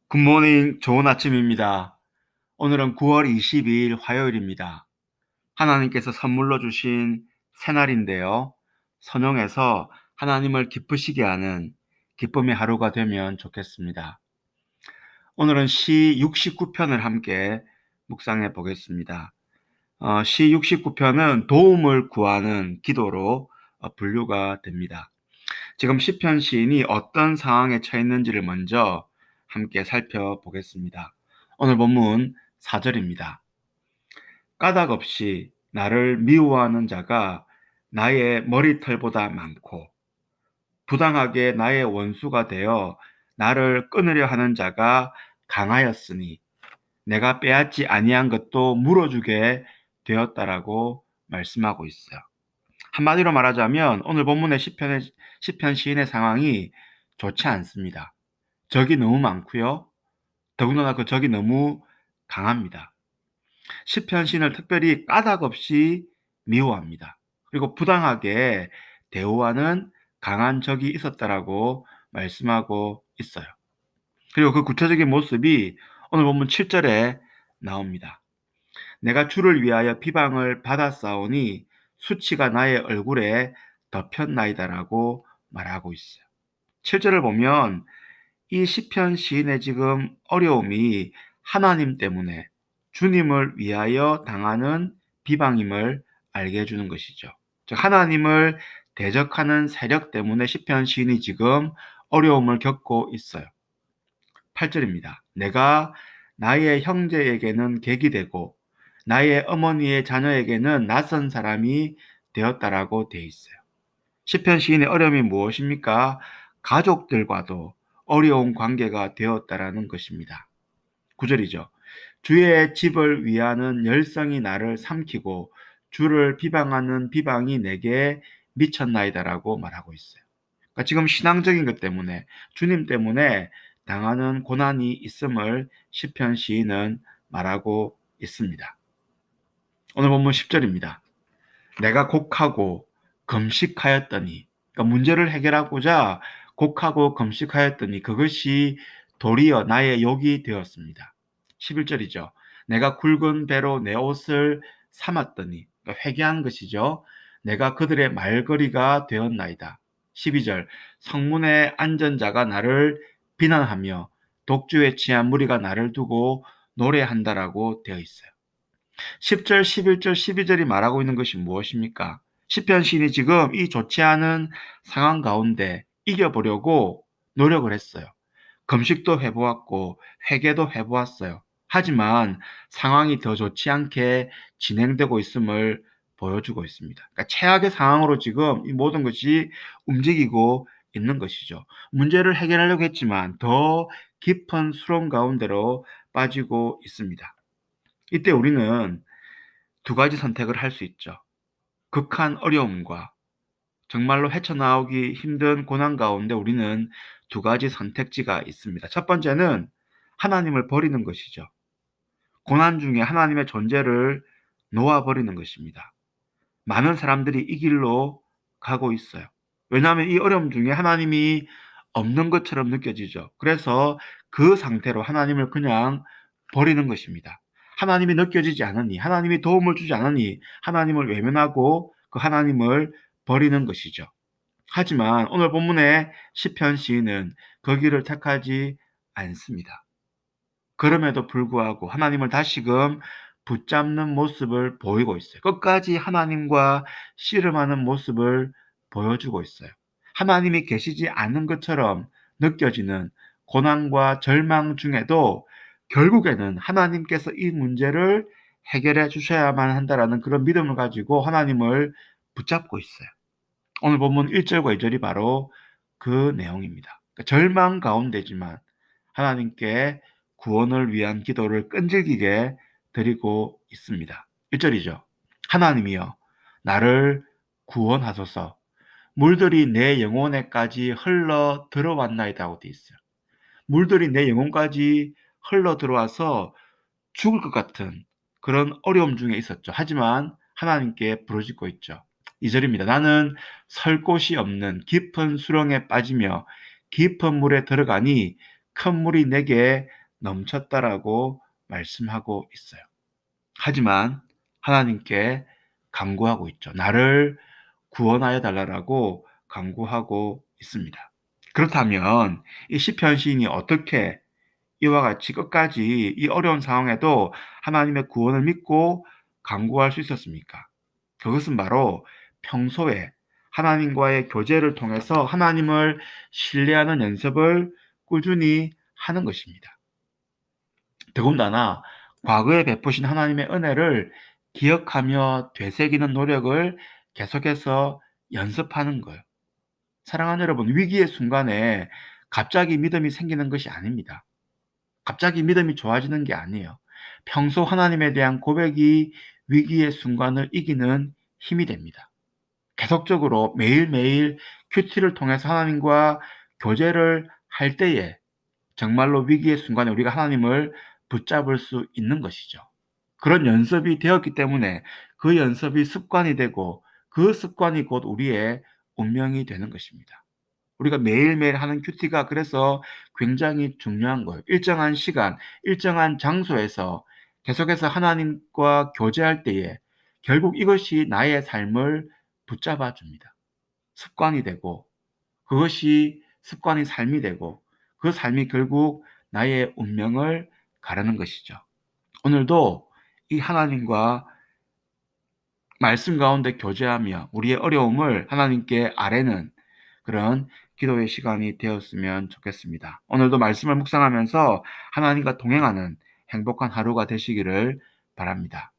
굿모닝, 좋은 아침입니다. 오늘은 9월 22일 화요일입니다. 하나님께서 선물로 주신 새날인데요. 선용해서 하나님을 기쁘시게 하는 기쁨의 하루가 되면 좋겠습니다. 오늘은 시 69편을 함께 묵상해 보겠습니다. 시 69편은 도움을 구하는 기도로 분류가 됩니다. 지금 시편 시인이 어떤 상황에 처했는지를 먼저 함께 살펴보겠습니다. 오늘 본문 4절입니다. 까닭 없이 나를 미워하는 자가 나의 머리털보다 많고 부당하게 나의 원수가 되어 나를 끊으려 하는 자가 강하였으니 내가 빼앗지 아니한 것도 물어주게 되었다라고 말씀하고 있어요. 한마디로 말하자면 오늘 본문의 시편 시인의 상황이 좋지 않습니다. 적이 너무 많고요. 더군다나 그 적이 너무 강합니다. 시편 시인을 특별히 까닭 없이 미워합니다. 그리고 부당하게 대우하는 강한 적이 있었다라고 말씀하고 있어요. 그리고 그 구체적인 모습이 오늘 본문 7절에 나옵니다. 내가 주를 위하여 비방을 받았사오니 수치가 나의 얼굴에 덮였나이다라고 말하고 있어요. 7절을 보면 이 시편 시인의 지금 어려움이 하나님 때문에 주님을 위하여 당하는 비방임을 알게 해주는 것이죠. 즉 하나님을 대적하는 세력 때문에 시편 시인이 지금 어려움을 겪고 있어요. 8절입니다. 내가 나의 형제에게는 객이 되고 나의 어머니의 자녀에게는 낯선 사람이 되었다라고 되어 있어요. 시편 시인의 어려움이 무엇입니까? 가족들과도 어려운 관계가 되었다라는 것입니다. 9절이죠. 주의 집을 위하는 열성이 나를 삼키고 주를 비방하는 비방이 내게 미쳤나이다라고 말하고 있어요. 그러니까 지금 신앙적인 것 때문에 주님 때문에 당하는 고난이 있음을 시편 시인은 말하고 있습니다. 오늘 본문 10절입니다. 내가 곡하고 금식하였더니, 그러니까 문제를 해결하고자 곡하고 금식하였더니 그것이 도리어 나의 욕이 되었습니다. 11절이죠. 내가 굵은 배로 내 옷을 삼았더니, 그러니까 회개한 것이죠. 내가 그들의 말거리가 되었나이다. 12절 성문에 앉은 자가 나를 비난하며 독주에 취한 무리가 나를 두고 노래한다라고 되어 있어요. 10절, 11절, 12절이 말하고 있는 것이 무엇입니까? 시편 시인이 지금 이 좋지 않은 상황 가운데 이겨보려고 노력을 했어요. 금식도 해보았고 회개도 해보았어요. 하지만 상황이 더 좋지 않게 진행되고 있음을 보여주고 있습니다. 그러니까 최악의 상황으로 지금 이 모든 것이 움직이고 있는 것이죠. 문제를 해결하려고 했지만 더 깊은 수렁 가운데로 빠지고 있습니다. 이때 우리는 두 가지 선택을 할 수 있죠. 극한 어려움과 정말로 헤쳐나오기 힘든 고난 가운데 우리는 두 가지 선택지가 있습니다. 첫 번째는 하나님을 버리는 것이죠. 고난 중에 하나님의 존재를 놓아버리는 것입니다. 많은 사람들이 이 길로 가고 있어요. 왜냐하면 이 어려움 중에 하나님이 없는 것처럼 느껴지죠. 그래서 그 상태로 하나님을 그냥 버리는 것입니다. 하나님이 느껴지지 않으니, 하나님이 도움을 주지 않으니 하나님을 외면하고 그 하나님을 버리는 것이죠. 하지만 오늘 본문의 시편 시인은 그 길을 택하지 않습니다. 그럼에도 불구하고 하나님을 다시금 붙잡는 모습을 보이고 있어요. 끝까지 하나님과 씨름하는 모습을 보여주고 있어요. 하나님이 계시지 않은 것처럼 느껴지는 고난과 절망 중에도 결국에는 하나님께서 이 문제를 해결해 주셔야만 한다라는 그런 믿음을 가지고 하나님을 붙잡고 있어요. 오늘 본문 1절과 2절이 바로 그 내용입니다. 그러니까 절망 가운데지만 하나님께 구원을 위한 기도를 끈질기게 드리고 있습니다. 1절이죠. 하나님이여 나를 구원하소서. 물들이 내 영혼에까지 흘러 들어왔나이다고 되어 있어요. 물들이 내 영혼까지 흘러 들어와서 죽을 것 같은 그런 어려움 중에 있었죠. 하지만 하나님께 부르짖고 있죠. 2절입니다. 나는 설 곳이 없는 깊은 수렁에 빠지며 깊은 물에 들어가니 큰 물이 내게 넘쳤다라고 말씀하고 있어요. 하지만 하나님께 간구하고 있죠. 나를 구원하여 달라고 간구하고 있습니다. 그렇다면 이 시편 시인이 어떻게 이와 같이 끝까지 이 어려운 상황에도 하나님의 구원을 믿고 간구할 수 있었습니까? 그것은 바로 평소에 하나님과의 교제를 통해서 하나님을 신뢰하는 연습을 꾸준히 하는 것입니다. 더군다나 과거에 베푸신 하나님의 은혜를 기억하며 되새기는 노력을 계속해서 연습하는 거예요. 사랑하는 여러분, 위기의 순간에 갑자기 믿음이 생기는 것이 아닙니다. 갑자기 믿음이 좋아지는 게 아니에요. 평소 하나님에 대한 고백이 위기의 순간을 이기는 힘이 됩니다. 계속적으로 매일매일 큐티를 통해서 하나님과 교제를 할 때에 정말로 위기의 순간에 우리가 하나님을 붙잡을 수 있는 것이죠. 그런 연습이 되었기 때문에 그 연습이 습관이 되고 그 습관이 곧 우리의 운명이 되는 것입니다. 우리가 매일매일 하는 큐티가 그래서 굉장히 중요한 거예요. 일정한 시간, 일정한 장소에서 계속해서 하나님과 교제할 때에 결국 이것이 나의 삶을 붙잡아 줍니다. 습관이 되고 그것이 습관이 삶이 되고 그 삶이 결국 나의 운명을 가르는 것이죠. 오늘도 이 하나님과 말씀 가운데 교제하며 우리의 어려움을 하나님께 아뢰는 그런 기도의 시간이 되었으면 좋겠습니다. 오늘도 말씀을 묵상하면서 하나님과 동행하는 행복한 하루가 되시기를 바랍니다.